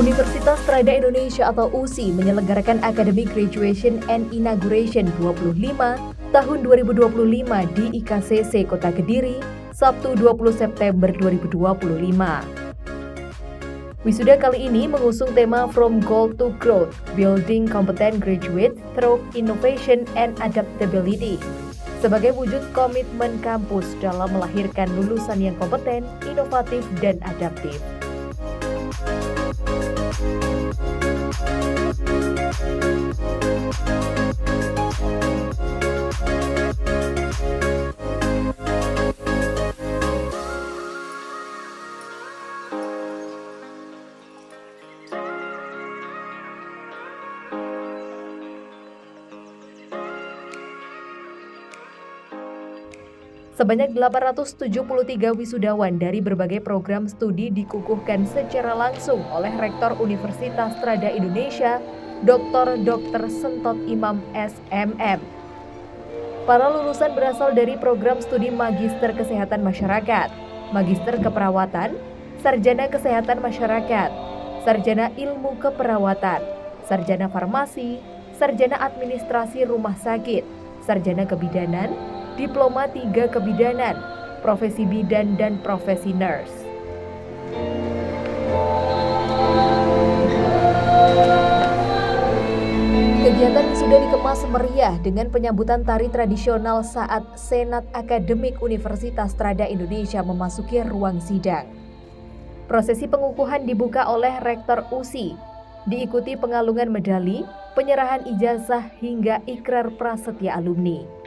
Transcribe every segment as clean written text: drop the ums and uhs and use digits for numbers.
Universitas Trada Indonesia atau USI menyelenggarakan Academic Graduation and Inauguration 25 tahun 2025 di IKCC Kota Kediri, Sabtu 20 September 2025. Wisuda kali ini mengusung tema From Goal to Growth, Building Competent Graduates Through Innovation and Adaptability, sebagai wujud komitmen kampus dalam melahirkan lulusan yang kompeten, inovatif, dan adaptif. Sebanyak 873 wisudawan dari berbagai program studi dikukuhkan secara langsung oleh Rektor Universitas Trada Indonesia, Dr. Sentot Imam SMM. Para lulusan berasal dari program studi Magister Kesehatan Masyarakat, Magister Keperawatan, Sarjana Kesehatan Masyarakat, Sarjana Ilmu Keperawatan, Sarjana Farmasi, Sarjana Administrasi Rumah Sakit, Sarjana Kebidanan, Diploma 3 Kebidanan, Profesi Bidan, dan Profesi Nurse. Kegiatan wisuda dikemas meriah dengan penyambutan tari tradisional saat Senat Akademik Universitas Trada Indonesia memasuki ruang sidang. Prosesi pengukuhan dibuka oleh Rektor USI, diikuti pengalungan medali, penyerahan ijazah hingga ikrar prasetya alumni.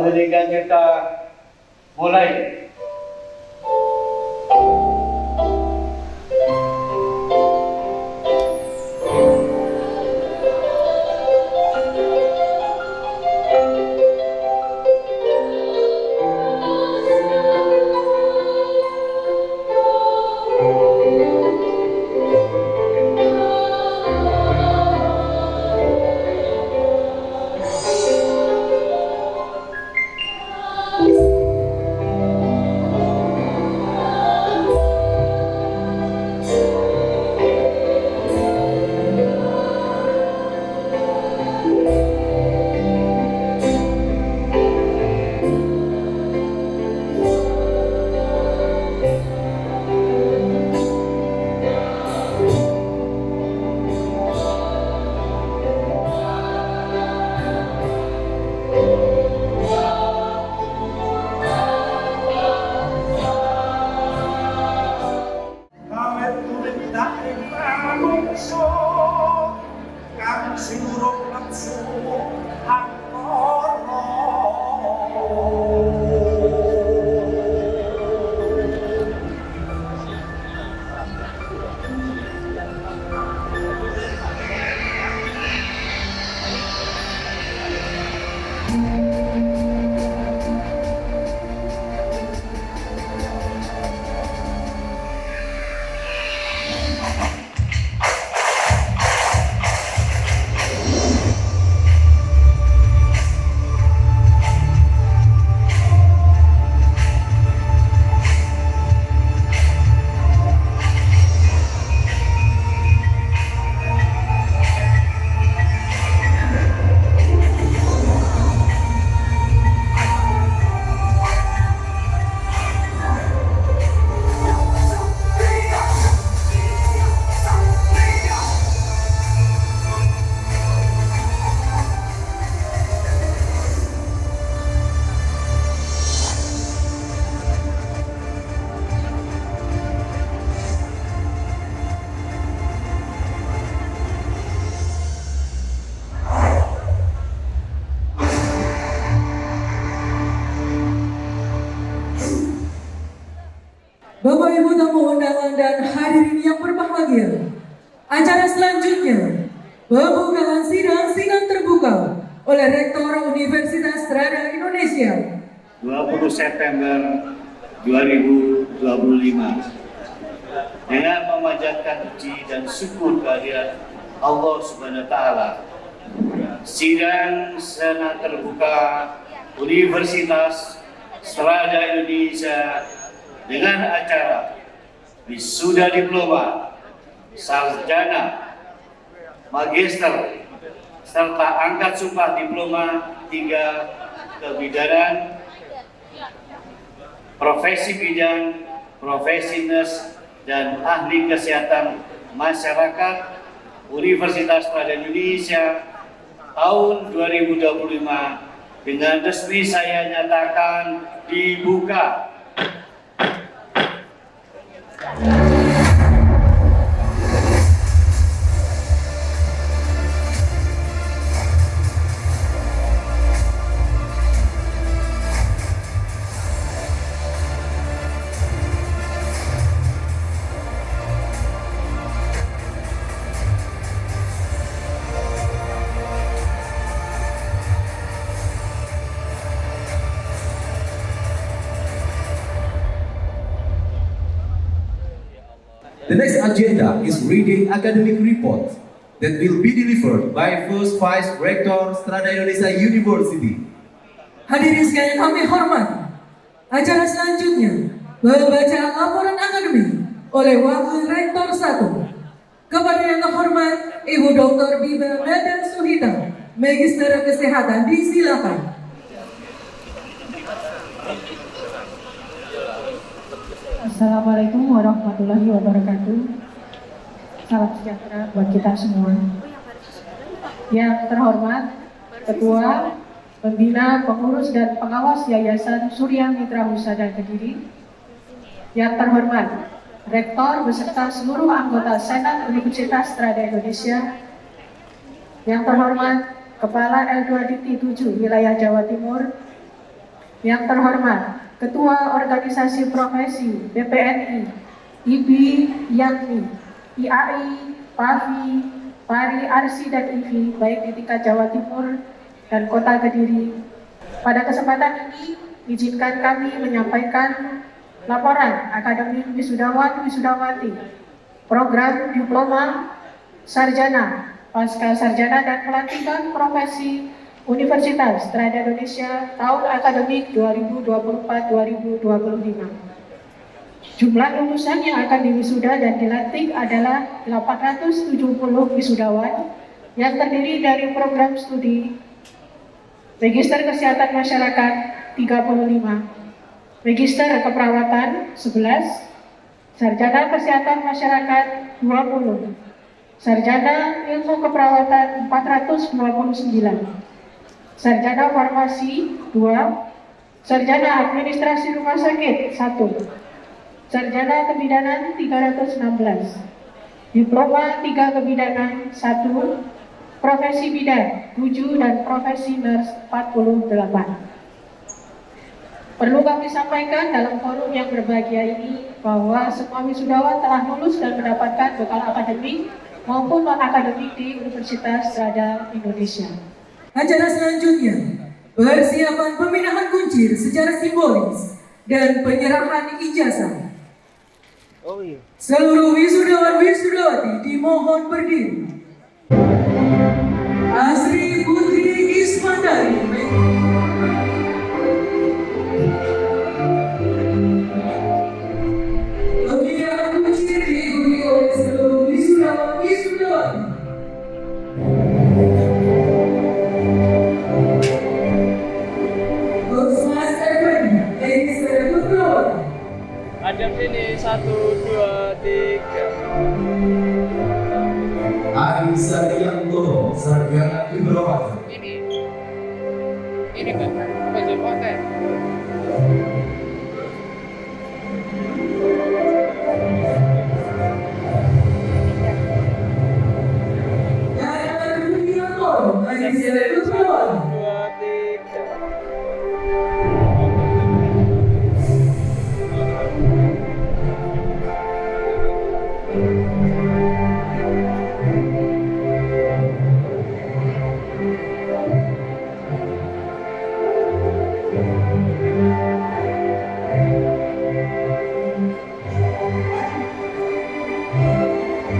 Kemudian kita mulai. Bapak Ibu tamu undangan dan hadirin yang berbahagia, acara selanjutnya pembukaan sidang terbuka oleh Rektor Universitas Trada Indonesia 20 September 2025 dengan memanjatkan puji dan syukur kehadirat Allah Subhanahu wa taala. Sidang Senat terbuka Universitas Trada Indonesia dengan acara wisuda diploma, sarjana, magister, serta angkat sumpah diploma 3 kebidanan, profesi bidang, profesi nurse, dan ahli kesehatan masyarakat Universitas Trada Indonesia tahun 2025 dengan resmi saya nyatakan dibuka. The next agenda is reading academic report that will be delivered by First Vice Rector Strada Indonesia University. Hadirin sekalian kami hormati, acara selanjutnya pembacaan laporan akademik oleh Wakil Rektor 1. Kepada yang terhormat Ibu Dr. Biba Medan Suhita, Magister Kesehatan, disilakan. Assalamualaikum warahmatullahi wabarakatuh. Salam sejahtera buat kita semua. Yang terhormat Ketua, Pembina, Pengurus, dan Pengawas Yayasan Surya Mitra Husada Kediri. Yang terhormat Rektor beserta seluruh anggota Senat Universitas Trada Indonesia. Yang terhormat Kepala L2DT 7 Wilayah Jawa Timur. Yang terhormat Ketua Organisasi Profesi BPNI, IBI, YAKMI, IAI, PAVI, PARI, ARSI, dan IVI, baik di tingkat Jawa Timur dan Kota Kediri. Pada kesempatan ini, izinkan kami menyampaikan laporan akademik wisudawan wisudawati, program diploma, sarjana, pasca sarjana, dan pelatihan profesi Universitas Trada Indonesia tahun akademik 2024-2025. Jumlah lulusan yang akan diwisuda dan dilantik adalah 870 wisudawan yang terdiri dari program studi Magister Kesehatan Masyarakat 35, Magister Keperawatan 11, Sarjana Kesehatan Masyarakat 20, Sarjana Ilmu Keperawatan 429, Sarjana Farmasi 2, Sarjana Administrasi Rumah Sakit 1, Sarjana Kebidanan 316, Diploma 3 Kebidanan 1, Profesi Bidan 7, dan Profesi Nurse 48. Perlu kami sampaikan dalam forum yang berbahagia ini bahwa semua wisudawan telah lulus dan mendapatkan bekal akademik maupun non-akademik di Universitas Trada Indonesia. Acara selanjutnya persiapan pemindahan kuncir secara simbolis, dan penyerahan ijazah. Seluruh wisudawan wisudawati dimohon berdiri. Asri Putri Ismandari. Pemindahan kuncir diikuti oleh seluruh wisudawan wisudawati. Kosmas Effendi, ladies and gentlemen. Hadap sini 1, 2, 3. Ari Saryanto, Sarjana Keperawatan. Ini Pak, baju hotel. Dan Rudianto, ladies and gentlemen. 2, 3.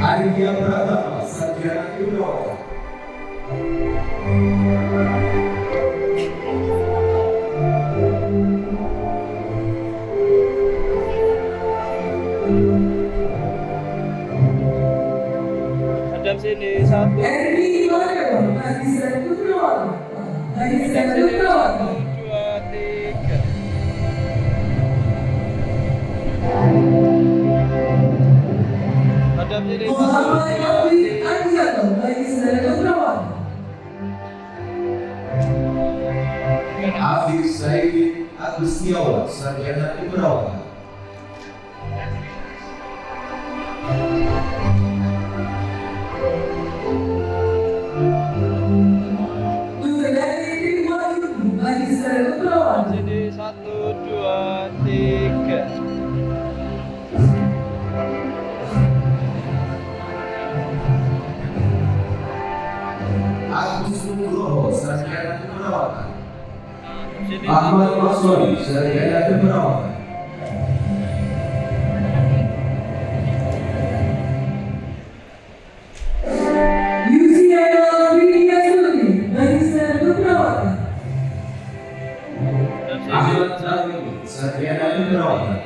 Arya Pratama, Sarjana Keperawatan. Hadap sini 1. Erni Imanero, ladies and gentlemen. Ladies Hadap and sini 1, gentlemen. 2, 3. Hadap sini 1, Muhammad 2, Abdi 3. Adiato, ladies and gentlemen. Afif Said Agustiawan, Sarjana Keperawatan. Nurdani Wahyu, ladies and gentlemen. Sini 1, 2, 3. Agus Nugroho, Sarjana Keperawatan. Sini Ahmad 1, Masori, Sarjana Keperawatan. Yusiana Widya Sulti, ladies and gentlemen. Ahmad Zalimi, Sarjana Keperawatan.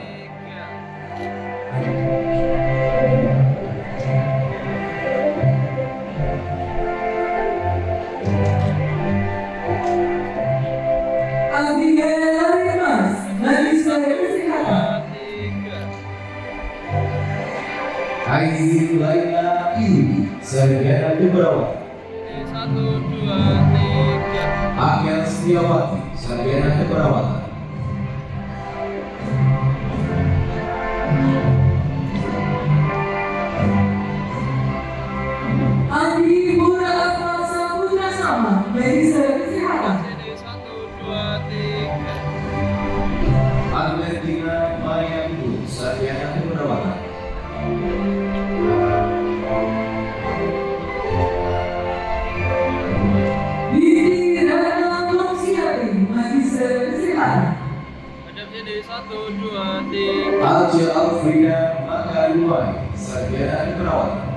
Abigail Arimas, ladies and gentlemen. 3. Aizin Laila Iwi, Sarjana Keperawatan. 1, 2, 3. Akhil Setiawati, Sarjana Keperawatan. Andi Pura Akmal Saputra Sama, ladies and gentlemen. Sini 1, 2, 3. Albertina Mariamdu, Sarjana Keperawatan. Didi Ratna Tomsiari, ladies and gentlemen. Hadap sini 1, 2, 3. Alja Alfrida Makaluai, Sarjana Keperawatan.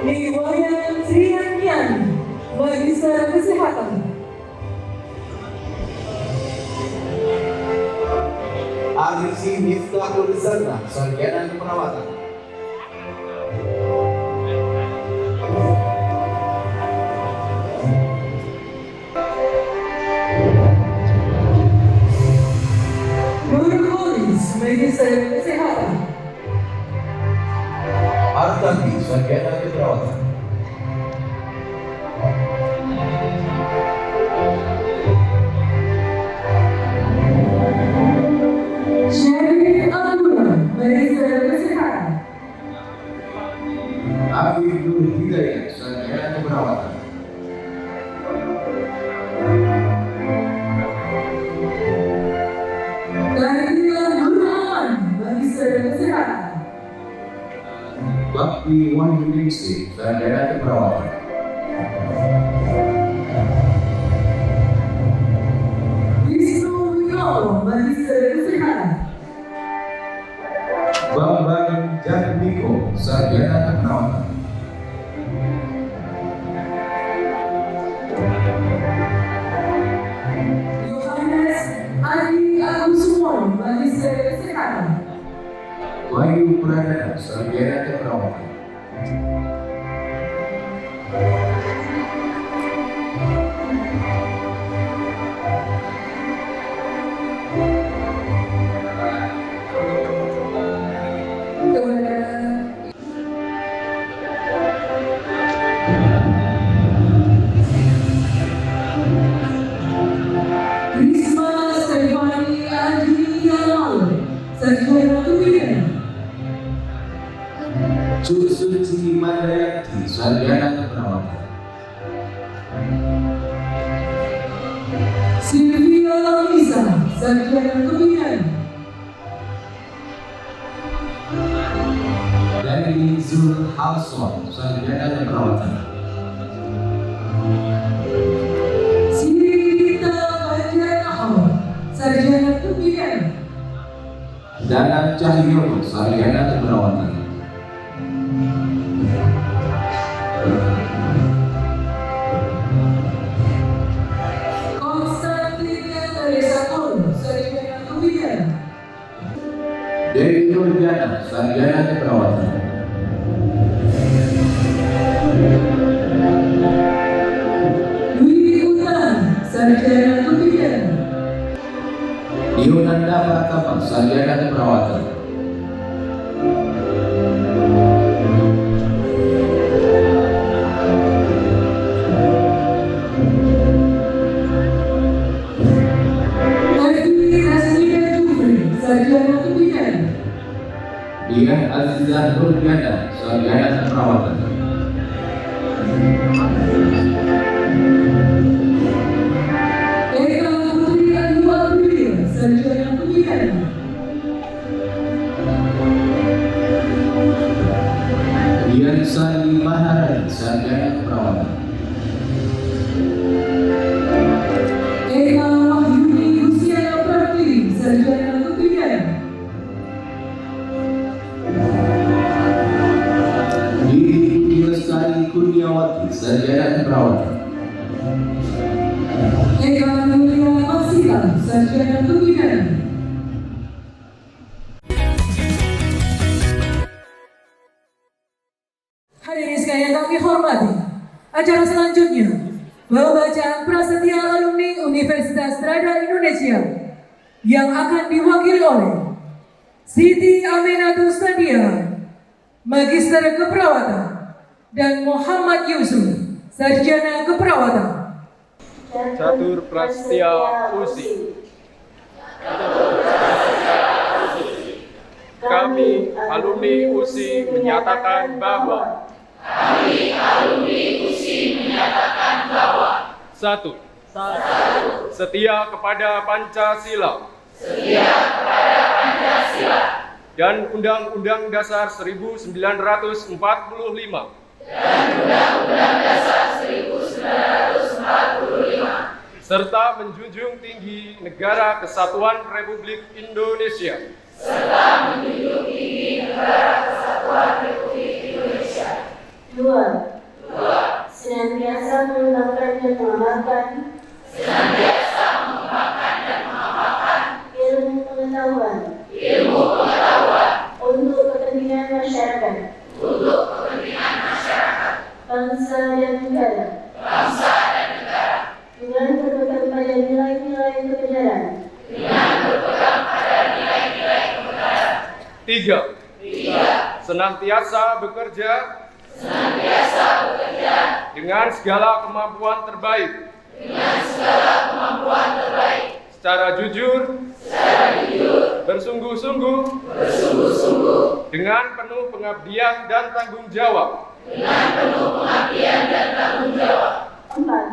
Niwayan Srianiani, Magister Kesehatan. Arifsi Miftahul Sana, Sarjana Keperawatan. Nurholis, Magister Kesehatan. Artandi, Sarjana Keperawatan. Sherry Abdullah, Magister Kesehatan. Afif Nur Hidayat, Sarjana Keperawatan. Dari Nurhaman, Magister Kesehatan. Bakti Wahyuningsih, Sarjana Keperawatan. Wisnu Wiyoto, Magister Kesehatan. Bambang Jatmiko, Sarjana Keperawatan. Yohanes Adi Agusmono, Magister Kesehatan. Wahyu Pradana, Sarjana Keperawatan. Risma Stefani Adriano, Sarjana Kepidana. Suci Mandayati, Sarjana Keperawatan. Sylvia Lisa, Sarjana Kepidana. Dari Zul Halson, Sarjana Keperawatan. Sirita Panjanaho, Sarjana Kepidana. Danang Cahyono, Sarjana Keperawatan. Konstantina Teresa Toro, Sarjana Kepidana. Dewi Nurjana, Sarjana Keperawatan. Dwi Utami, Sarjana Kepidana. Yunanda Pratama, Sarjana Keperawatan. Evi Rasmina Jufri, Sarjana Kepidana. Dian Azizah Nurjana, Sarjana Keperawatan. Eka Putri Ayu Aprilia, Sarjana Kepidana. Dian Sari Maharani, Sarjana Keperawatan. Eka Wahyuni Luciana Pratiwi, Sarjana Kepidana. Didi Putri Lestari Kurniawati, Sarjana Keperawatan. Eka Yulia Masita, Sarjana Kepidana. Hadirin sekalian kami hormati, acara selanjutnya pembacaan prasetya alumni Universitas Trada Indonesia yang akan diwakili oleh Siti Aminatus Nadia, Magister Keperawatan, dan Muhammad Yusuf, Sarjana Keperawatan. Catur Prastya Usi. Kami alumni USI menyatakan bahwa satu, setia kepada Pancasila dan Undang-Undang Dasar 1945 serta menjunjung tinggi Negara Kesatuan Republik Indonesia. Dua, senantiasa mengembangkan dan mengamalkan ilmu pengetahuan untuk kepentingan masyarakat, bangsa dan negara, dengan berpegang pada nilai-nilai kebenaran. Tiga, senantiasa bekerja dengan segala kemampuan terbaik secara jujur, bersungguh-sungguh, dengan penuh pengabdian dan tanggung jawab. Empat,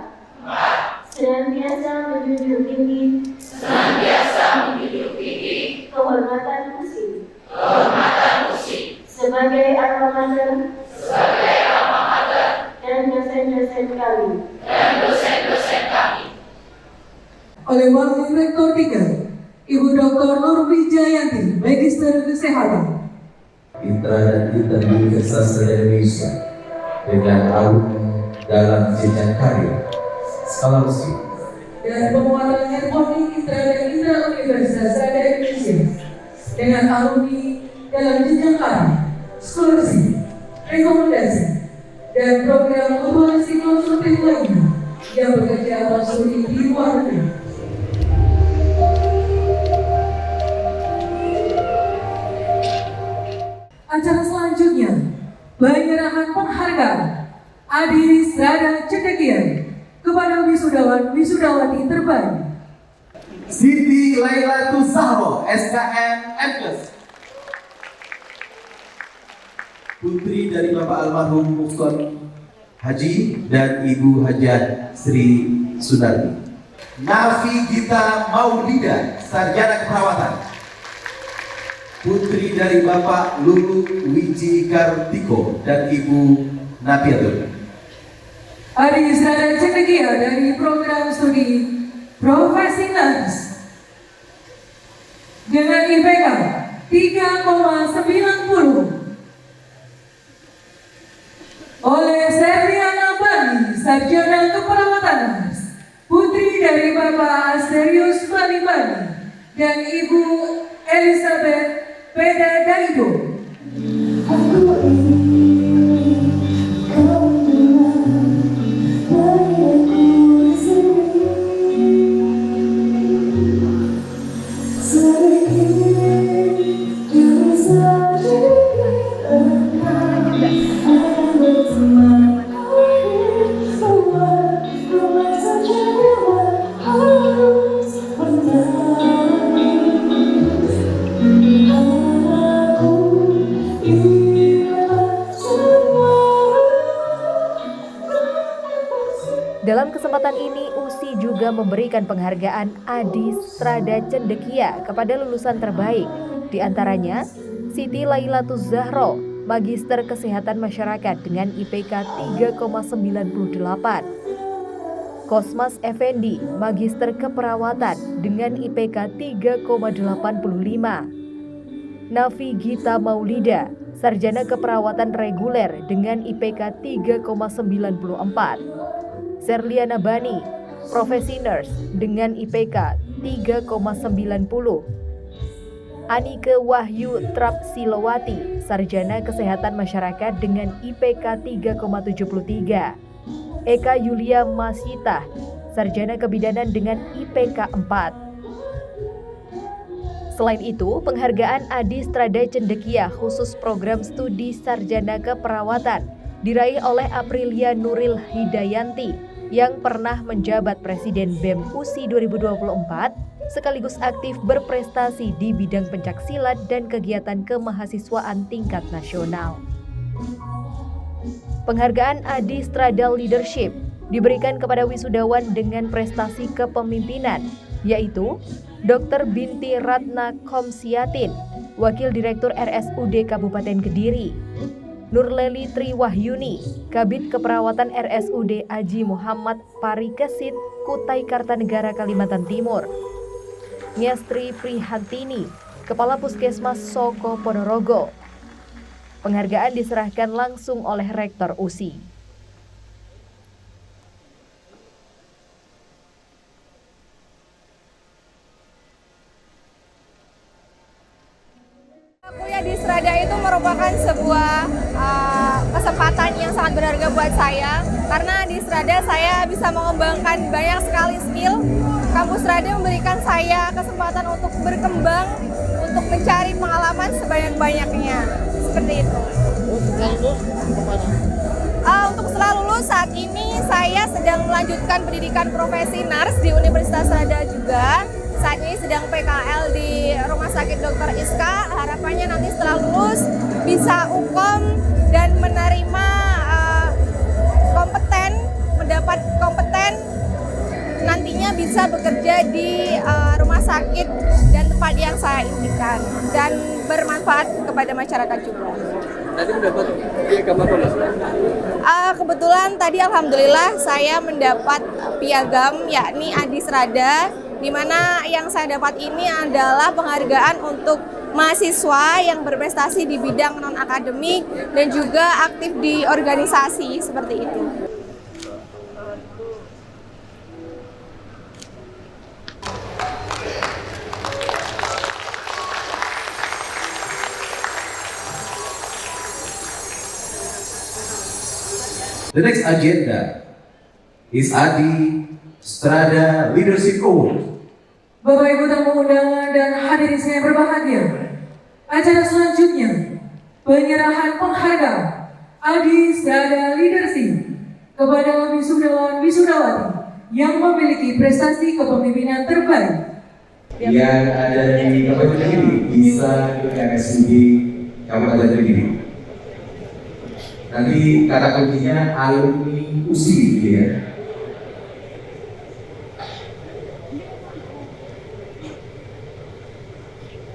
senantiasa menjunjung tinggi kehormatan musik sebagai alma mater dan dosen-dosen kami. Oleh Wakil Rektor 3, Ibu Dr. Nur Wijayanti, Magister Kesehatan. Mitra dan Intern Universitas Indonesia dengan alumni dalam jenjang karir scholarship Dan penguatan harmoni Mitra dan Intra Universitas Indonesia dengan alumni dalam jenjang karir, scholarship, rekomendasi, dan program evaluasi konstruktif lainnya yang bekerja atau studi di luar negeri. Acara selanjutnya, penyerahan penghargaan Adi Strada Cendekia kepada wisudawan-wisudawati terbaik. Siti Lailatul Zahro, SKM M+. Putri dari Bapak almarhum Muston Haji dan Ibu Hajat Sri Sunardi. Nafi Gita Maulida, Sarjana Keperawatan. Putri dari Bapak Lulu Wiji Kartiko dan Ibu Nabiatul. Adi Strada Cendekia dari program studi Profesi Nurse dengan IPK 3,90. Oleh Serliana Bani, Sarjana Keperawatan Nurse, putri dari Bapak Asterius Bani dan Ibu Elizabeth Peda Daido. Dalam kesempatan ini, USI juga memberikan penghargaan Adi Strada Cendekia kepada lulusan terbaik, di antaranya Siti Lailatul Zahro, Magister Kesehatan Masyarakat dengan IPK 3,98. Kosmas Effendi, Magister Keperawatan dengan IPK 3,85. Nafi Gita Maulida, Sarjana Keperawatan Reguler dengan IPK 3,94. Serliana Bani, Profesi Nurse dengan IPK 3,90. Anike Wahyu Trapsilowati, Sarjana Kesehatan Masyarakat dengan IPK 3,73. Eka Yulia Masita, Sarjana Kebidanan dengan IPK 4. Selain itu, penghargaan Adi Strada Cendekia khusus program studi Sarjana Keperawatan diraih oleh Aprilia Nuril Hidayanti yang pernah menjabat Presiden BEM USI 2024 sekaligus aktif berprestasi di bidang pencaksilat dan kegiatan kemahasiswaan tingkat nasional. Penghargaan Adi Strada Leadership diberikan kepada wisudawan dengan prestasi kepemimpinan, yaitu Dr. Binti Ratna Komsiatin, Wakil Direktur RSUD Kabupaten Kediri, Nurleli Triwahyuni, Kabid Keperawatan RSUD Aji Muhammad Parikesit, Kutai Kartanegara, Kalimantan Timur, Nyastri Prihantini, Kepala Puskesmas Soko Ponorogo. Penghargaan diserahkan langsung oleh Rektor USI. Kuliah di Strada itu merupakan sebuah kesempatan yang sangat berharga buat saya, karena di Strada saya bisa mengembangkan banyak sekali skill. Kampus Strada memberikan saya kesempatan untuk berkembang, untuk mencari pengalaman sebanyak-banyaknya, seperti itu. Untuk setelah lulus, saat ini saya sedang melanjutkan pendidikan profesi nurse di Universitas Strada juga. Saat ini sedang PKL di Rumah Sakit Dr. Iska. Harapannya nanti setelah lulus bisa UKOM dan menerima mendapat kompeten nantinya bisa bekerja di rumah sakit dan tempat yang saya impikan dan bermanfaat kepada masyarakat juga. Tadi mendapat piagam apa, Mas? Kebetulan tadi alhamdulillah saya mendapat piagam yakni Adisrada, di mana yang saya dapat ini adalah penghargaan untuk mahasiswa yang berprestasi di bidang non-akademik dan juga aktif di organisasi seperti itu. The next agenda is Adi Strada Leadership Award. Bapak Ibu tamu undangan dan hadirin saya berbahagia. Acara selanjutnya penyerahan penghargaan Adi Strada Leadership kepada wisudawan wisudawati yang memiliki prestasi kepemimpinan terbaik. Yang ada di kabupaten ini bisa ke RSUD Kabupaten ini. Nanti kata kuncinya alumni USI gitu ya.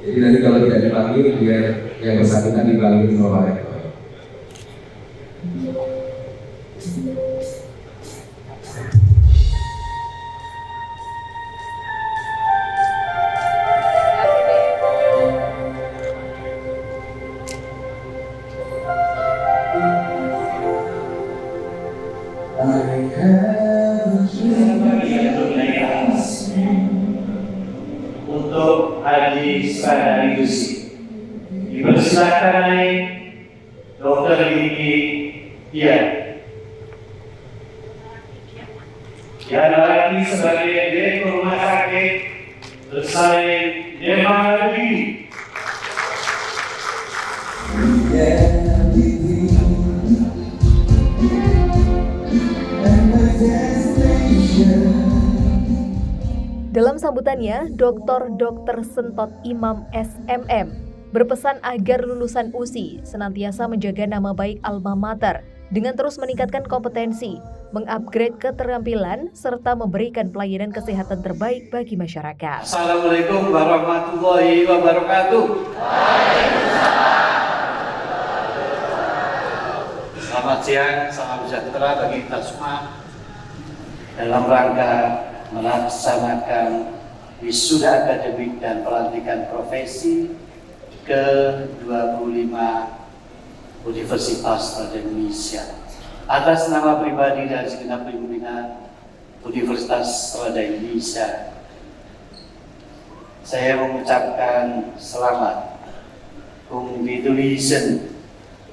Jadi nanti kalau tidak dipanggil, biar yang bersangkutan dipanggil sama Pak Rektor. Untuk Adi Strada Yusi dipersilakan naik Dr. Lili Dian. Yang lagi sebagai Direktur Rumah Sakit Bersalin Demari. Dalam sambutannya, Dr. Sentot Imam SMM berpesan agar lulusan USI senantiasa menjaga nama baik alma mater dengan terus meningkatkan kompetensi, mengupgrade keterampilan, serta memberikan pelayanan kesehatan terbaik bagi masyarakat. Assalamualaikum warahmatullahi wabarakatuh. Selamat siang, salam sejahtera bagi kita semua. Dalam rangka melaksanakan wisuda akademik dan pelantikan profesi ke-25 Universitas Strada Indonesia. Atas nama pribadi dan segenap pimpinan Universitas Strada Indonesia, saya mengucapkan selamat, congratulations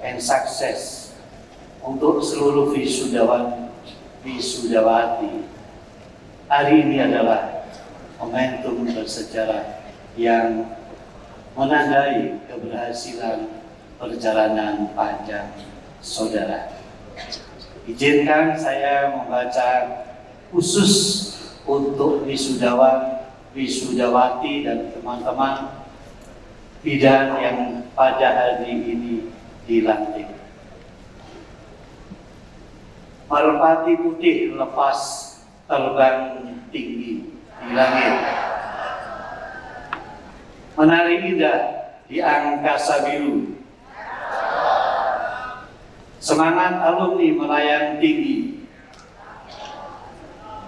and success untuk seluruh wisudawan wisudawati. Hari ini adalah momentum bersejarah yang menandai keberhasilan perjalanan panjang saudara. Izinkan saya membaca khusus untuk wisudawan, wisudawati dan teman-teman bidan yang pada hari ini dilantik. Merpati putih lepas terbang tinggi di langit, menari indah di angkasa biru, semangat alumni melayang tinggi,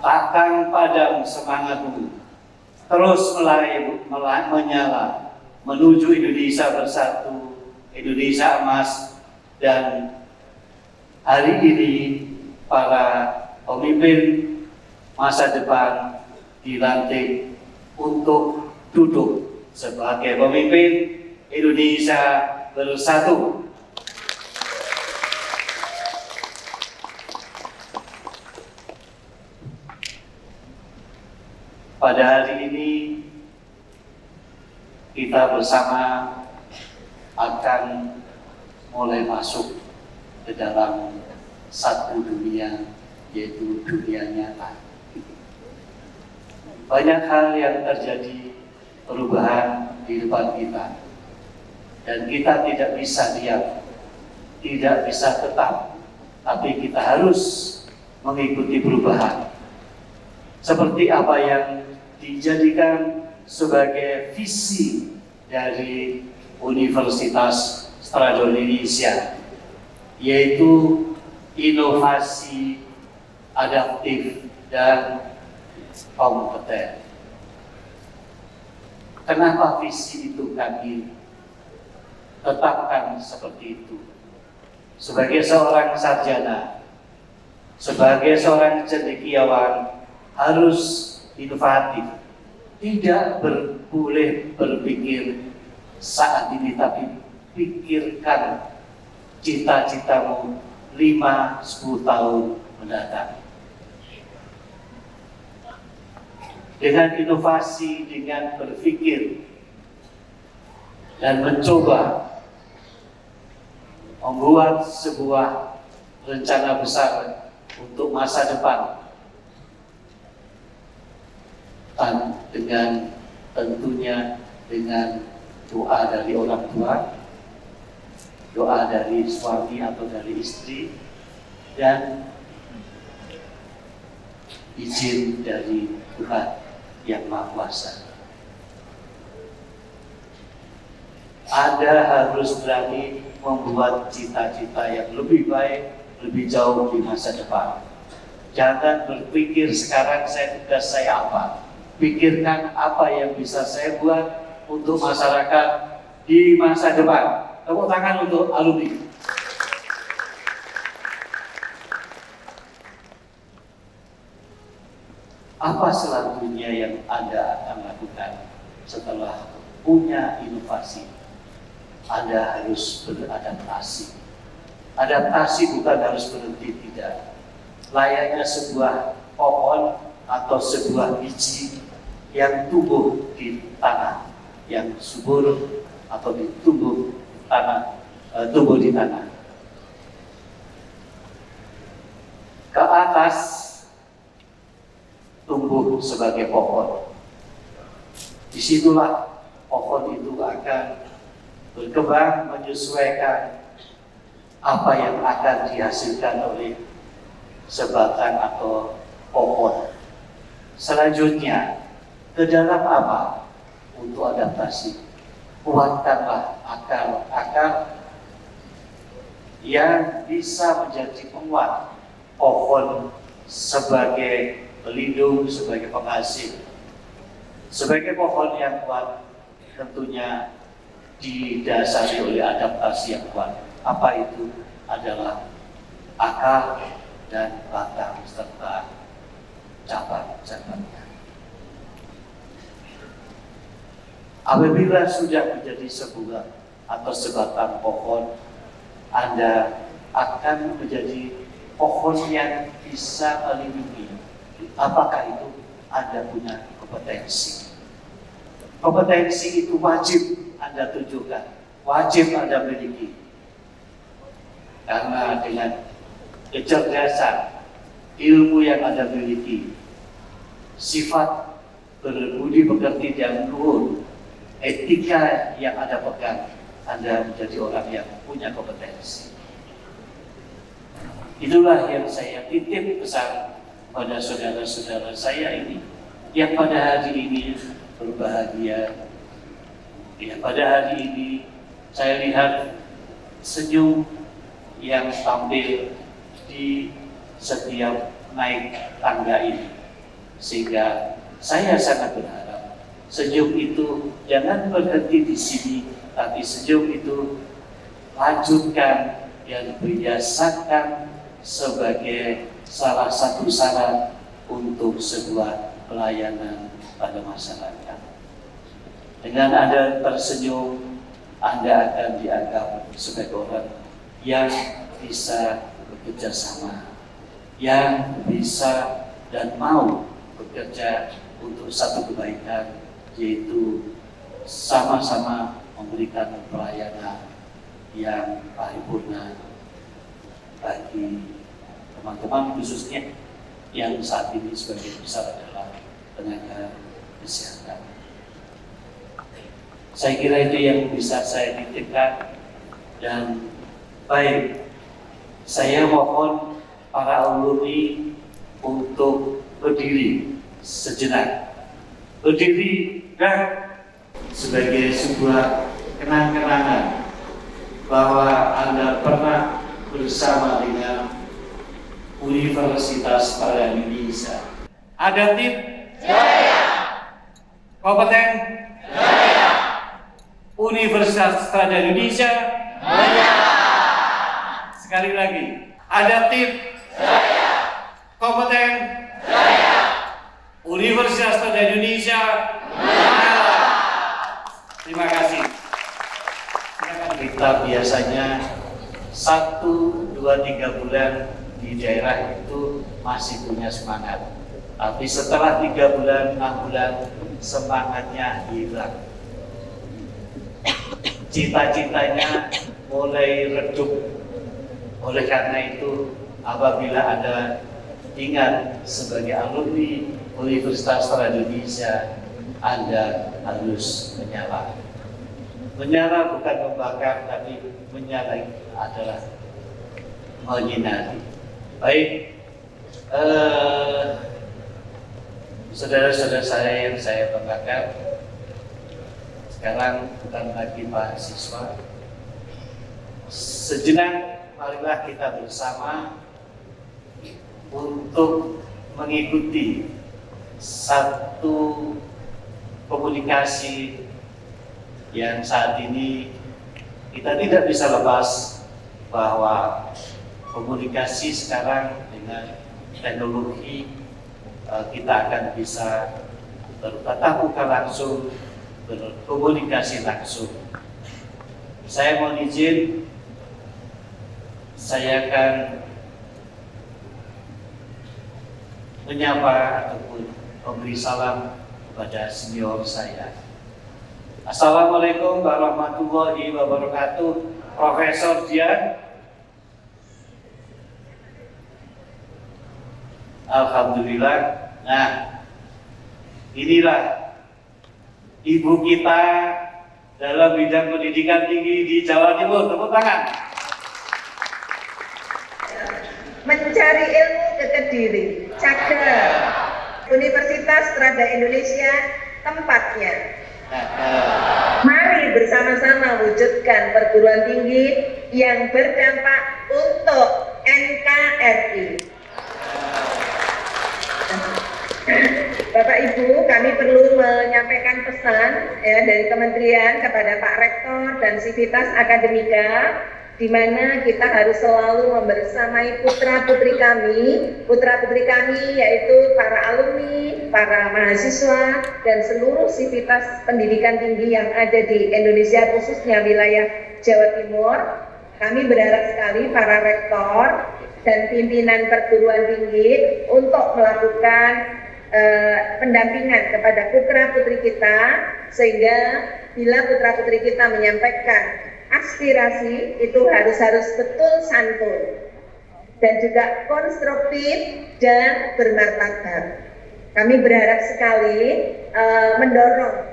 takkan padam semangatmu, terus menyala menuju Indonesia bersatu, Indonesia emas. Dan hari ini para pemimpin masa depan dilantik untuk duduk sebagai pemimpin Indonesia bersatu. Pada hari ini kita bersama akan mulai masuk ke dalam satu dunia, yaitu dunia nyata. Banyak hal yang terjadi, perubahan di depan kita, dan kita tidak bisa diam, tidak bisa tetap, tapi kita harus mengikuti perubahan. seperti apa yang dijadikan sebagai visi dari Universitas Strada Indonesia, yaitu inovasi, adaptif, dan kompeten. Kenapa visi itu kami tetapkan seperti itu? Sebagai seorang sarjana, sebagai seorang cendekiawan, harus inovatif. Tidak boleh berpikir saat ini, tapi pikirkan cita-citamu 5-10 tahun mendatang. Dengan inovasi, dengan berpikir dan mencoba membuat sebuah rencana besar untuk masa depan, dan dengan tentunya dengan doa dari orang tua, doa dari suami atau dari istri, dan izin dari Tuhan yang Maha Kuasa. Anda harus berani membuat cita-cita yang lebih baik, lebih jauh di masa depan. Jangan berpikir sekarang tugas saya apa. Pikirkan apa yang bisa saya buat untuk masyarakat di masa depan. Tepuk tangan untuk alumni. Apa selanjutnya yang Anda akan lakukan setelah punya inovasi? Anda harus beradaptasi. Adaptasi bukan harus berhenti, tidak. Layaknya sebuah pohon atau sebuah biji yang tumbuh di tanah yang subur atau tumbuh di tanah. Ke atas tumbuh sebagai pohon. Disitulah pohon itu akan berkembang menyesuaikan apa yang akan dihasilkan oleh sebatang atau pohon. Selanjutnya, ke dalam apa? Untuk adaptasi. Kuatkanlah akar-akar yang bisa menjadi penguat pohon sebagai pelindung, sebagai penghasil. Sebagai pohon yang kuat, tentunya didasari oleh adaptasi yang kuat. Apa itu? Adalah akar dan batang serta cabang-cabangnya. Apabila sudah menjadi sebuah atau sebatang pohon, Anda akan menjadi pohon yang bisa melindungi. Apakah itu? Anda punya kompetensi. Kompetensi itu wajib Anda tunjukkan, wajib Anda miliki. Karena dengan kecerdasan, ilmu yang Anda miliki, sifat berbudi pekerti yang luhur, etika yang Anda pegang, Anda menjadi orang yang punya kompetensi. Itulah yang saya titip pesan pada saudara-saudara saya ini, yang pada hari ini berbahagia. Ya, pada hari ini saya lihat senyum yang tampil di setiap naik tangga ini, sehingga saya sangat berharap senyum itu jangan berhenti di sini, tapi senyum itu lanjutkan dan biasakan sebagai salah satu syarat untuk sebuah pelayanan pada masyarakat. Dengan Anda tersenyum, Anda akan dianggap sebagai orang yang bisa bekerja sama, yang bisa dan mau bekerja untuk satu kebaikan, yaitu sama-sama memberikan pelayanan yang paripurna bagi teman-teman, khususnya yang saat ini sebagai besar adalah tenaga kesehatan. Saya kira itu yang bisa saya titipkan, dan baik, saya mohon para alumni untuk berdiri sejenak, berdiri dan sebagai sebuah kenang-kenangan bahwa Anda pernah bersama dengan Universitas Trada Indonesia. Ada tim? Jaya. Kompeten? Jaya. Universitas Trada Indonesia? Jaya. Sekali lagi, ada tim? Jaya. Kompeten? Jaya. Universitas Trada Indonesia? Jaya. Terima kasih. Kita biasanya 1, 2, 3 bulan di daerah itu masih punya semangat. Tapi setelah 3 bulan, 6 bulan, semangatnya hilang. Cita-citanya mulai redup. Oleh karena itu, apabila Anda ingat sebagai alumni Universitas Trada Indonesia, Anda harus menyala. Menyala bukan membakar, tapi menyala adalah menyinari. Baik, saudara-saudara saya yang saya banggakan, sekarang bukan lagi mahasiswa. Sejenak, marilah kita bersama untuk mengikuti satu komunikasi yang saat ini kita tidak bisa lepas bahwa komunikasi sekarang dengan teknologi kita akan bisa bertatap muka langsung, berkomunikasi langsung. Saya mohon izin, saya akan menyapa ataupun memberi salam kepada senior saya. Assalamualaikum warahmatullahi wabarakatuh, Profesor Dian. Alhamdulillah. Nah, inilah ibu kita dalam bidang pendidikan tinggi di Jawa Timur. Tepuk tangan. Mencari ilmu ke Kediri, Cadar, Universitas Trada Indonesia tempatnya. Mari bersama-sama wujudkan perguruan tinggi yang berdampak untuk NKRI. Bapak Ibu, kami perlu menyampaikan pesan dari Kementerian kepada Pak Rektor dan Sivitas Akademika, di mana kita harus selalu membersamai putra-putri kami yaitu para alumni, para mahasiswa, dan seluruh sivitas pendidikan tinggi yang ada di Indonesia, khususnya wilayah Jawa Timur. Kami berharap sekali para rektor dan pimpinan perguruan tinggi untuk melakukan pendampingan kepada putra-putri kita, sehingga bila putra-putri kita menyampaikan aspirasi itu harus betul santun dan juga konstruktif dan bermartabat. Kami berharap sekali mendorong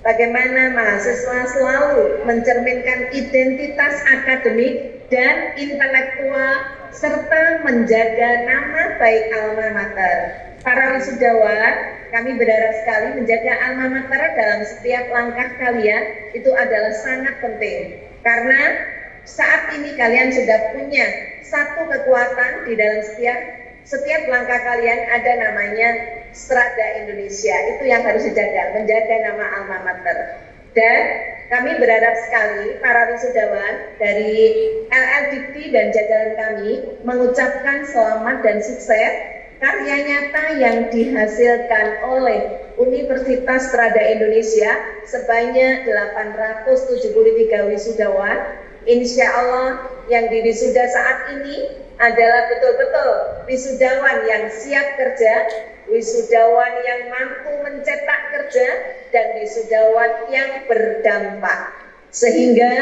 bagaimana mahasiswa selalu mencerminkan identitas akademik dan intelektual serta menjaga nama baik alma mater. Para wisudawan, kami berharap sekali menjaga alma mater dalam setiap langkah kalian itu adalah sangat penting. Karena saat ini kalian sudah punya satu kekuatan di dalam setiap langkah kalian, ada namanya Strada Indonesia. Itu yang harus dijaga, menjaga nama alma mater. Dan kami berharap sekali para wisudawan dari LL Dikti dan jajaran kami mengucapkan selamat dan sukses karya nyata yang dihasilkan oleh Universitas Trada Indonesia sebanyak 873 wisudawan. Insya Allah yang diwisuda saat ini adalah betul-betul wisudawan yang siap kerja, wisudawan yang mampu mencetak kerja, dan wisudawan yang berdampak, sehingga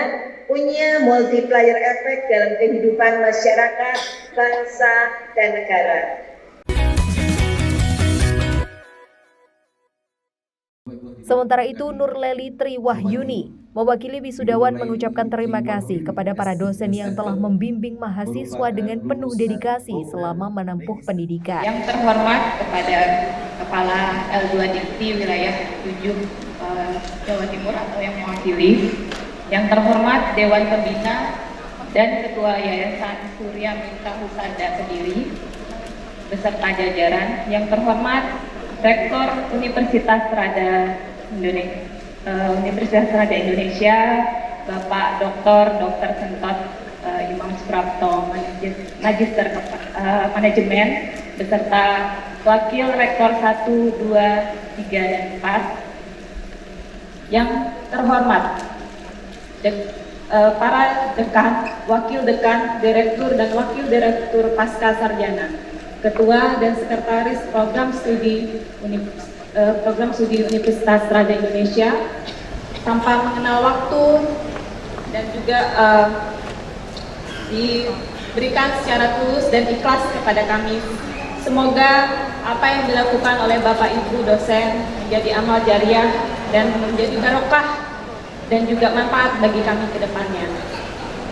punya multiplier efek dalam kehidupan masyarakat, bangsa, dan negara. Sementara itu, Nurleli Triwahyuni mewakili wisudawan mengucapkan terima kasih kepada para dosen yang telah membimbing mahasiswa dengan penuh dedikasi selama menempuh pendidikan. Yang terhormat kepada Kepala L2 Dikti Wilayah 7 Jawa Timur atau yang mewakili, yang terhormat Dewan Pembina dan Ketua Yayasan Surya Minta Husada Kediri beserta jajaran, yang terhormat Rektor Universitas Strada Indonesia, Bapak Dr. Sentot Imam Suprapto, Magister Manajemen, beserta Wakil Rektor 1, 2, 3, dan 4, yang terhormat para dekan, wakil dekan, direktur, dan wakil direktur pasca sarjana, ketua dan sekretaris program studi Universitas Strada Indonesia, tanpa mengenal waktu dan juga diberikan secara tulus dan ikhlas kepada kami. Semoga apa yang dilakukan oleh Bapak Ibu dosen menjadi amal jariah dan menjadi barokah dan juga manfaat bagi kami ke depannya.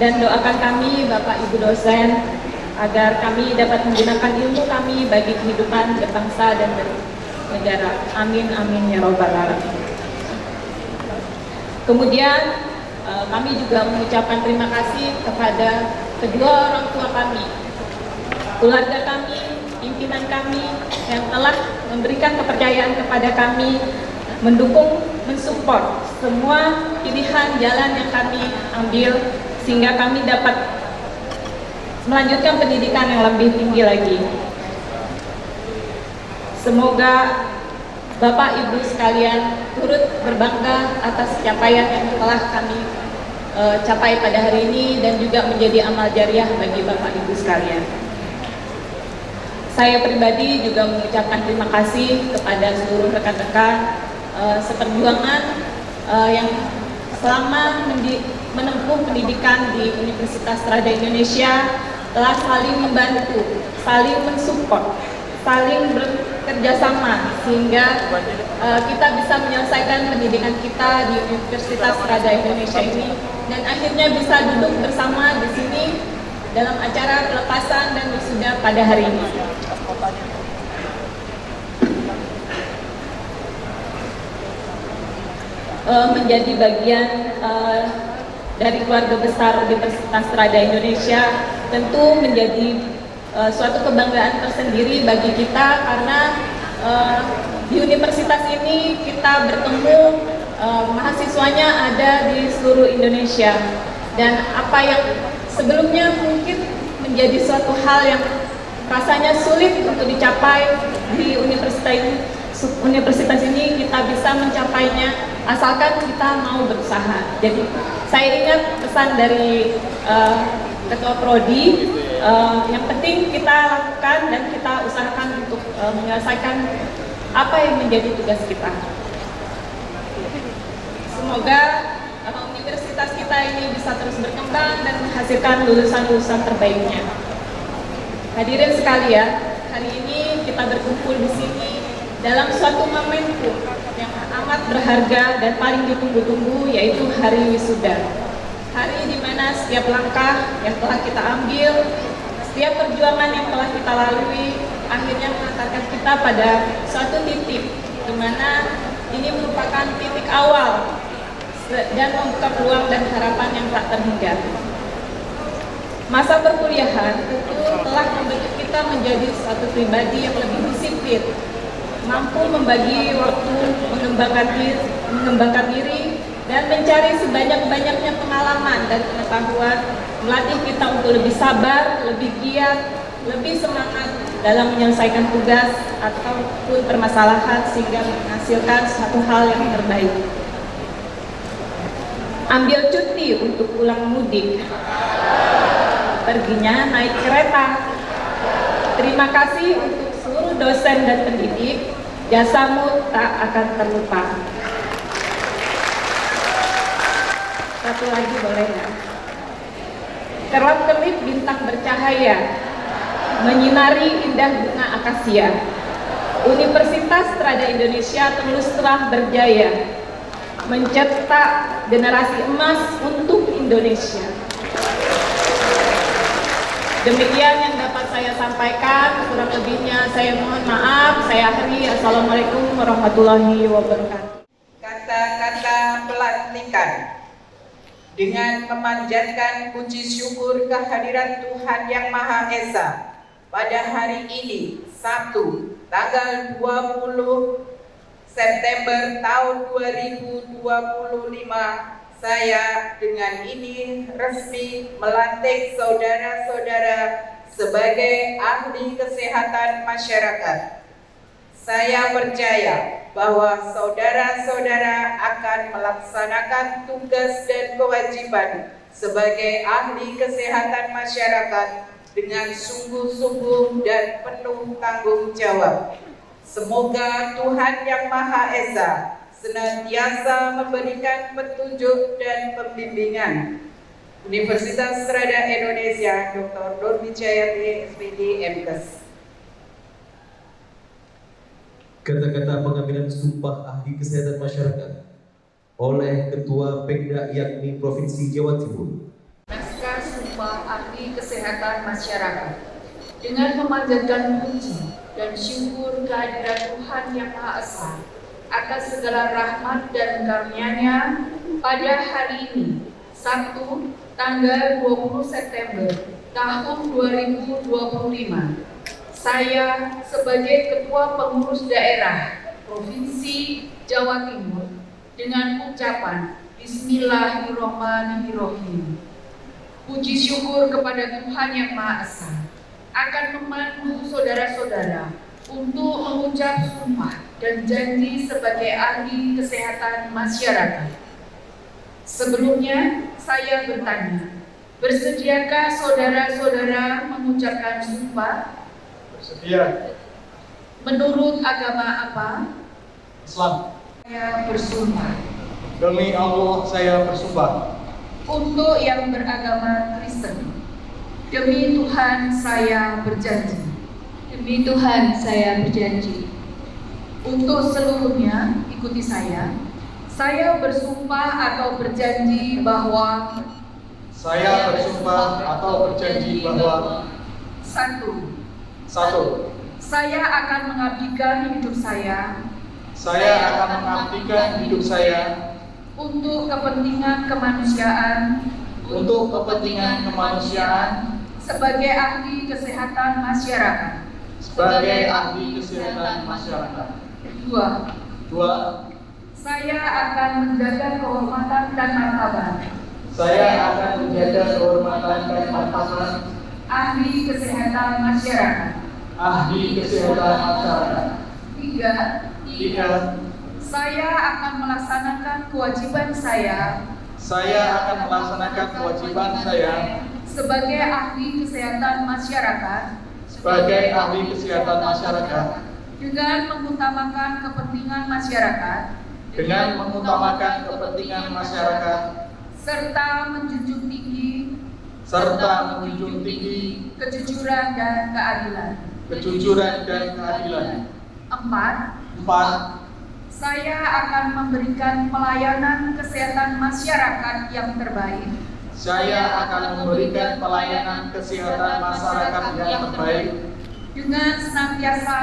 Dan doakan kami Bapak Ibu dosen agar kami dapat menggunakan ilmu kami bagi kehidupan berbangsa dan bernegara. Amin amin ya robbal alamin. Kemudian kami juga mengucapkan terima kasih kepada kedua orang tua kami, keluarga kami, pimpinan kami yang telah memberikan kepercayaan kepada kami, mendukung, mensupport semua pilihan jalan yang kami ambil sehingga kami dapat melanjutkan pendidikan yang lebih tinggi lagi. Semoga Bapak Ibu sekalian turut berbangga atas capaian yang telah kami capai pada hari ini dan juga menjadi amal jariah bagi Bapak Ibu sekalian. Saya pribadi juga mengucapkan terima kasih kepada seluruh rekan-rekan seperjuangan yang selama menempuh pendidikan di Universitas Strada Indonesia telah saling membantu, saling mensupport, saling bekerja sama sehingga kita bisa menyelesaikan pendidikan kita di Universitas Strada Indonesia ini dan akhirnya bisa duduk bersama di sini dalam acara pelepasan dan wisuda pada hari ini. Menjadi bagian dari keluarga besar Universitas Strada Indonesia tentu menjadi suatu kebanggaan tersendiri bagi kita karena di universitas ini kita bertemu mahasiswanya ada di seluruh Indonesia dan apa yang sebelumnya mungkin menjadi suatu hal yang rasanya sulit untuk dicapai di universitas ini kita bisa mencapainya asalkan kita mau berusaha. Jadi saya ingat pesan dari Ketua Prodi, yang penting kita lakukan dan kita usahakan untuk menyelesaikan apa yang menjadi tugas kita. Semoga universitas kita ini bisa terus berkembang dan menghasilkan lulusan-lulusan terbaiknya. Hadirin sekalian, hari ini kita berkumpul di sini dalam suatu momentum yang amat berharga dan paling ditunggu-tunggu, yaitu hari wisuda. Hari di mana setiap langkah yang telah kita ambil, setiap perjuangan yang telah kita lalui, akhirnya mengantarkan kita pada suatu titik di mana ini merupakan titik awal dan membuka peluang dan harapan yang tak terhingga. Masa perkuliahan tentu telah membentuk kita menjadi suatu pribadi yang lebih disiplin, mampu membagi waktu, mengembangkan diri, dan mencari sebanyak-banyaknya pengalaman dan pengetahuan, melatih kita untuk lebih sabar, lebih giat, lebih semangat dalam menyelesaikan tugas ataupun permasalahan sehingga menghasilkan suatu hal yang terbaik. Ambil cuti untuk pulang mudik, perginya naik kereta. Terima kasih untuk seluruh dosen dan pendidik, jasamu tak akan terlupa. Satu lagi boleh nggak? Kerap-kerip bintang bercahaya, menyinari indah bunga akasia. Universitas Strada Indonesia terus telah berjaya mencetak generasi emas untuk Indonesia. Demikian yang dapat saya saya sampaikan. Kurang lebihnya saya mohon maaf. Saya akhiri. Assalamualaikum warahmatullahi wabarakatuh. Kata-kata pelantikan dengan memanjatkan puji syukur kehadirat Tuhan Yang Maha Esa pada hari ini, Sabtu, tanggal 20 September tahun 2025, saya dengan ini resmi melantik saudara-saudara sebagai ahli kesehatan masyarakat. Saya percaya bahwa saudara-saudara akan melaksanakan tugas dan kewajiban sebagai ahli kesehatan masyarakat dengan sungguh-sungguh dan penuh tanggung jawab. Semoga Tuhan Yang Maha Esa senantiasa memberikan petunjuk dan pembimbingan. Universitas Strada Indonesia, Dr. Nurmi Jayati, SPD, MKes. Kata-kata pengambilan sumpah ahli kesehatan masyarakat oleh Ketua Pemda yakni Provinsi Jawa Timur. Naskah sumpah ahli kesehatan masyarakat dengan memanjatkan puji dan syukur kehadirat Tuhan Yang Maha Esa atas segala rahmat dan karunia-Nya pada hari ini, Sabtu, tanggal 20 September tahun 2025. Saya sebagai Ketua Pengurus Daerah Provinsi Jawa Timur dengan ucapan Bismillahirrahmanirrahim. Puji syukur kepada Tuhan Yang Maha Esa akan memandu saudara-saudara untuk mengucap sumpah dan janji sebagai ahli kesehatan masyarakat. Sebelumnya, saya bertanya, bersediakah saudara-saudara mengucapkan sumpah? Bersedia. Menurut agama apa? Islam. Saya bersumpah. Demi Allah saya bersumpah. Untuk yang beragama Kristen, demi Tuhan saya berjanji. Demi Tuhan saya berjanji. Untuk seluruhnya, ikuti saya. Saya bersumpah atau berjanji bahwa Saya bersumpah atau berjanji bahwa Satu, Saya akan mengabdikan hidup saya akan mengabdikan hidup saya untuk kepentingan kemanusiaan sebagai ahli kesehatan masyarakat. Dua, saya akan menjaga kehormatan dan martabat ahli kesehatan masyarakat. Tiga, saya akan melaksanakan kewajiban saya sebagai ahli kesehatan masyarakat dengan mengutamakan kepentingan masyarakat serta menjunjung tinggi kejujuran dan keadilan. Empat, saya akan memberikan pelayanan kesehatan masyarakat yang terbaik dengan senantiasa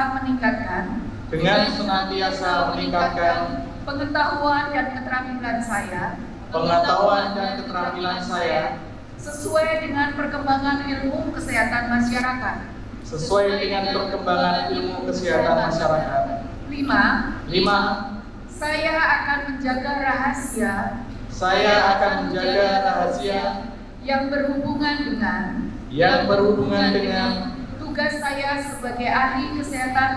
meningkatkan pengetahuan dan keterampilan saya sesuai dengan perkembangan ilmu kesehatan masyarakat. Lima, saya akan menjaga rahasia yang berhubungan dengan tugas saya sebagai ahli kesehatan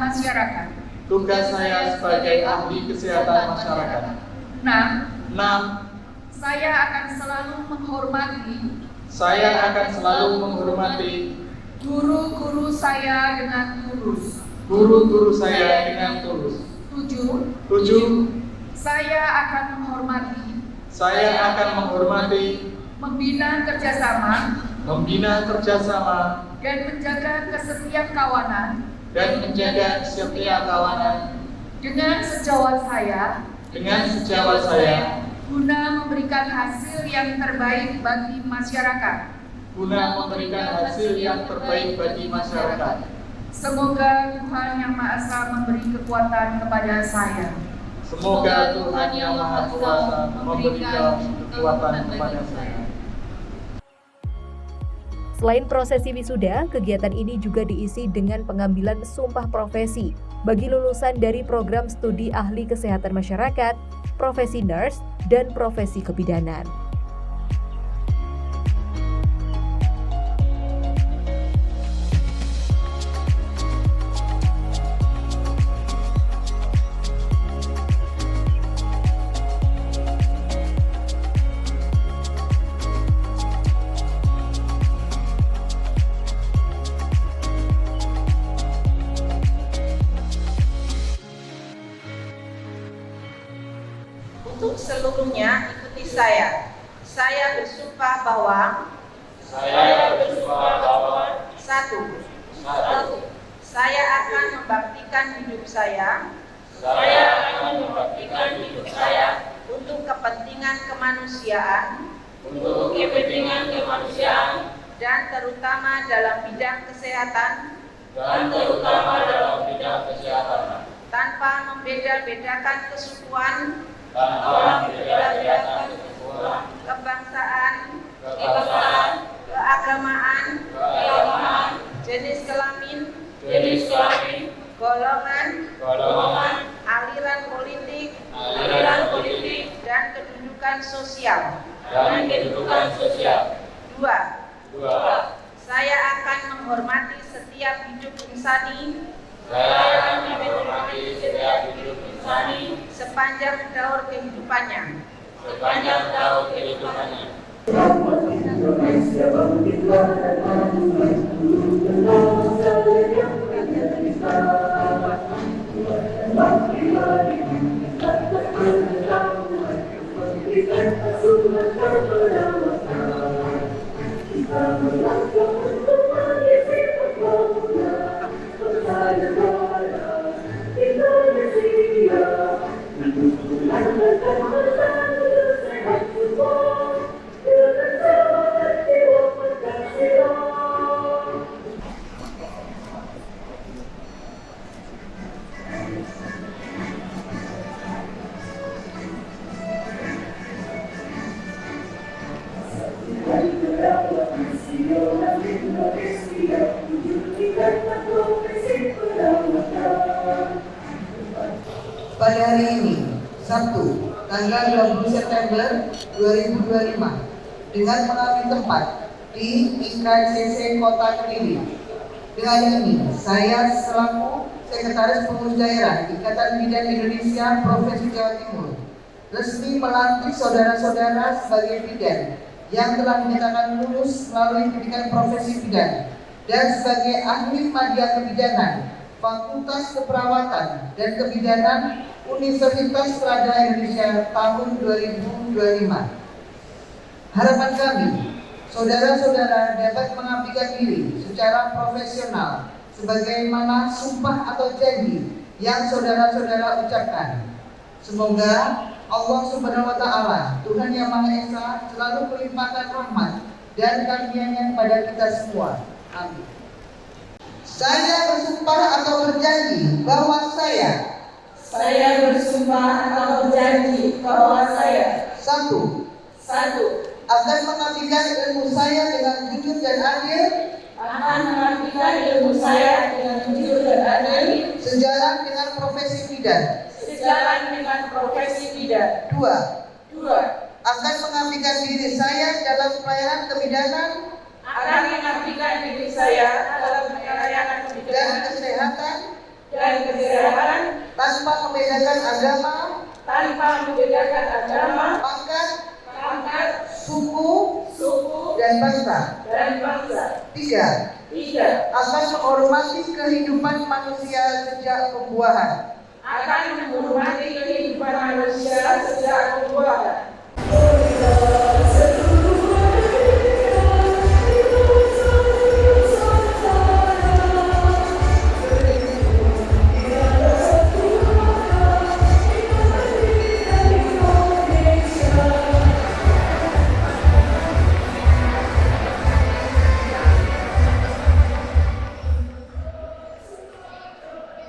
masyarakat. 6. Saya akan selalu menghormati guru-guru saya dengan tulus. 7. Saya akan menghormati membina kerjasama dan menjaga kesetiaan kawanan dengan sejawat saya guna memberikan hasil yang terbaik bagi masyarakat. guna memberikan hasil yang terbaik bagi masyarakat. Semoga Tuhan Yang Maha Esa memberi kekuatan kepada saya. Semoga Tuhan Yang Maha Kuasa memberikan kekuatan kepada saya. Selain prosesi wisuda, kegiatan ini juga diisi dengan pengambilan sumpah profesi bagi lulusan dari program studi ahli kesehatan masyarakat, profesi nurse, dan profesi kebidanan. Untuk seluruhnya ikuti saya. Saya bersumpah bahwa satu, saya akan membaktikan hidup saya untuk kepentingan kemanusiaan dan terutama dalam bidang kesehatan tanpa membeda-bedakan kesukuan, kebangsaan, keagamaan, jenis kelamin, golongan, aliran politik, dan kedudukan sosial. Dua, saya akan menghormati setiap hidup insani sepanjang daur kehidupannya. Pada hari ini, Sabtu, tanggal 20 September 2025, dengan mengambil tempat di IKCC Kota Kediri. Dengan ini, saya selaku Sekretaris Pengurus Daerah Ikatan Bidan Indonesia Provinsi Jawa Timur resmi melantik saudara-saudara sebagai bidan yang telah dinyatakan lulus melalui pendidikan profesi bidan dan sebagai ahli media kebidanan Fakultas Keperawatan dan Kebidanan Universitas Trada Indonesia tahun 2025. Harapan kami, saudara-saudara dapat mengabdikan diri secara profesional sebagaimana sumpah atau janji yang saudara-saudara ucapkan. Semoga Allah Subhanahu wa Ta'ala, Tuhan Yang Maha Esa, selalu melimpahkan rahmat dan karunia-Nya kepada kita semua. Amin. Saya bersumpah atau berjanji bahwa saya satu, akan mengabdikan ilmu saya dengan jujur dan adil, sejalan dengan profesi bidan. Dua, akan mengabdikan diri saya dalam pelayanan kebidanan dan kesehatan tanpa membedakan agama, pangkat, suku, dan bangsa. Tiga, akan menghormati kehidupan manusia sejak pembuahan.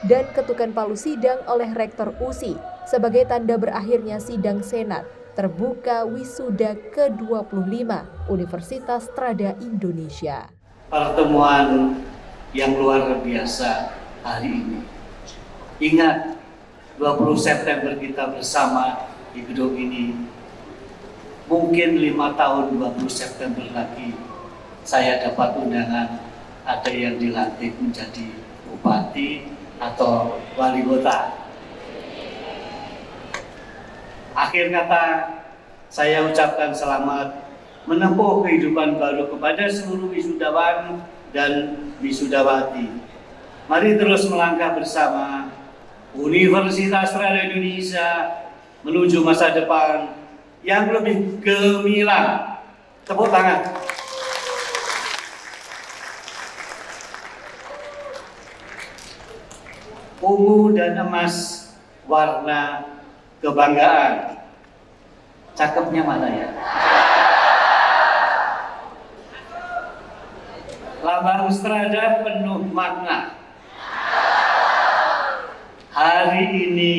dan ketukan palu sidang oleh Rektor USI sebagai tanda berakhirnya sidang Senat terbuka wisuda ke-25 Universitas Strada Indonesia. Pertemuan yang luar biasa hari ini. Ingat, 20 September kita bersama di gedung ini. Mungkin 5 tahun 20 September lagi saya dapat undangan, ada yang dilantik menjadi bupati atau wali kota. Akhir kata, saya ucapkan selamat menempuh kehidupan baru kepada seluruh wisudawan dan wisudawati. Mari terus melangkah bersama Universitas Strada Indonesia menuju masa depan yang lebih gemilang. Tepuk tangan. Ungu dan emas warna kebanggaan. Cakepnya mana ya? Lambang Strada penuh makna. Hari ini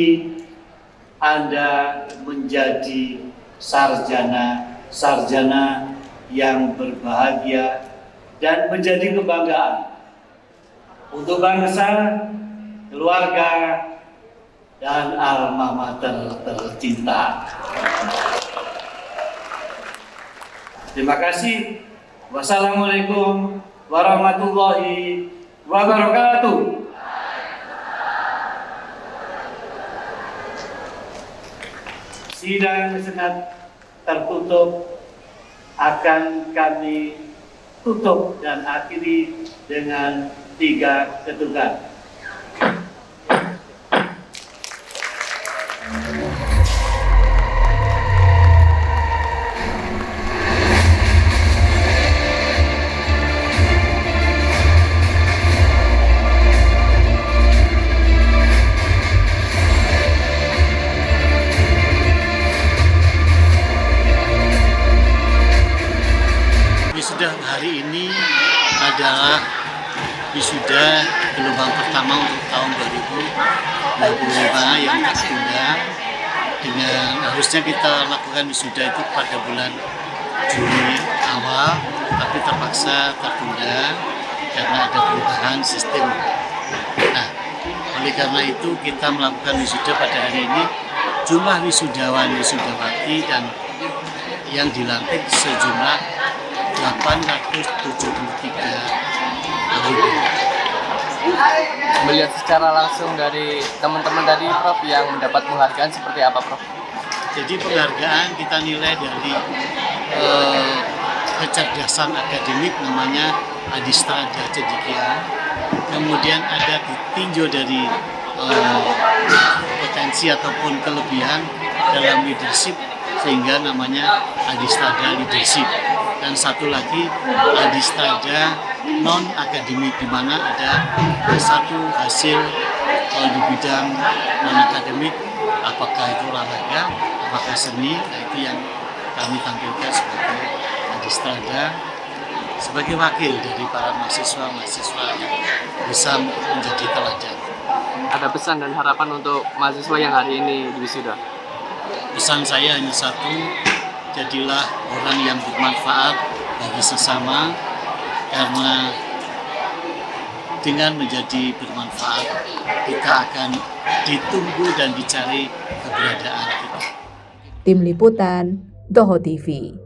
Anda menjadi sarjana yang berbahagia dan menjadi kebanggaan untuk bangsa, keluarga, dan alma mater tercinta. Terima kasih. Wassalamualaikum warahmatullahi wabarakatuh. Sidang Senat tertutup akan kami tutup dan akhiri dengan 3 ketukan. Wisuda hari ini adalah wisuda gelombang pertama untuk tahun 2025 yang tertunda. Dengan harusnya kita lakukan wisuda itu pada bulan Juni awal, tapi terpaksa tertunda karena ada perubahan sistem. Nah, oleh karena itu kita melakukan wisuda pada hari ini. Jumlah wisudawan wisudawati dan yang dilantik sejumlah 873. Melihat secara langsung dari teman-teman tadi, Prof, yang mendapat penghargaan seperti apa, Prof? Jadi penghargaan kita nilai dari kecerdasan akademik, namanya Adistrada Cendekia. Kemudian ada ditinjau dari potensi ataupun kelebihan dalam leadership, sehingga namanya Adistrada Leadership. Dan satu lagi Adistrada non akademik, di mana ada satu hasil di bidang non akademik, apakah itu olahraga, apakah seni. Nah, itu yang kami tampilkan sebagai Adistrada, sebagai wakil dari para mahasiswa yang bisa menjadi teladan. Ada pesan dan harapan untuk mahasiswa yang hari ini di wisuda? Pesan saya hanya satu, jadilah orang yang bermanfaat bagi sesama, karena dengan menjadi bermanfaat kita akan ditunggu dan dicari keberadaan kita. Tim Liputan, Toho TV.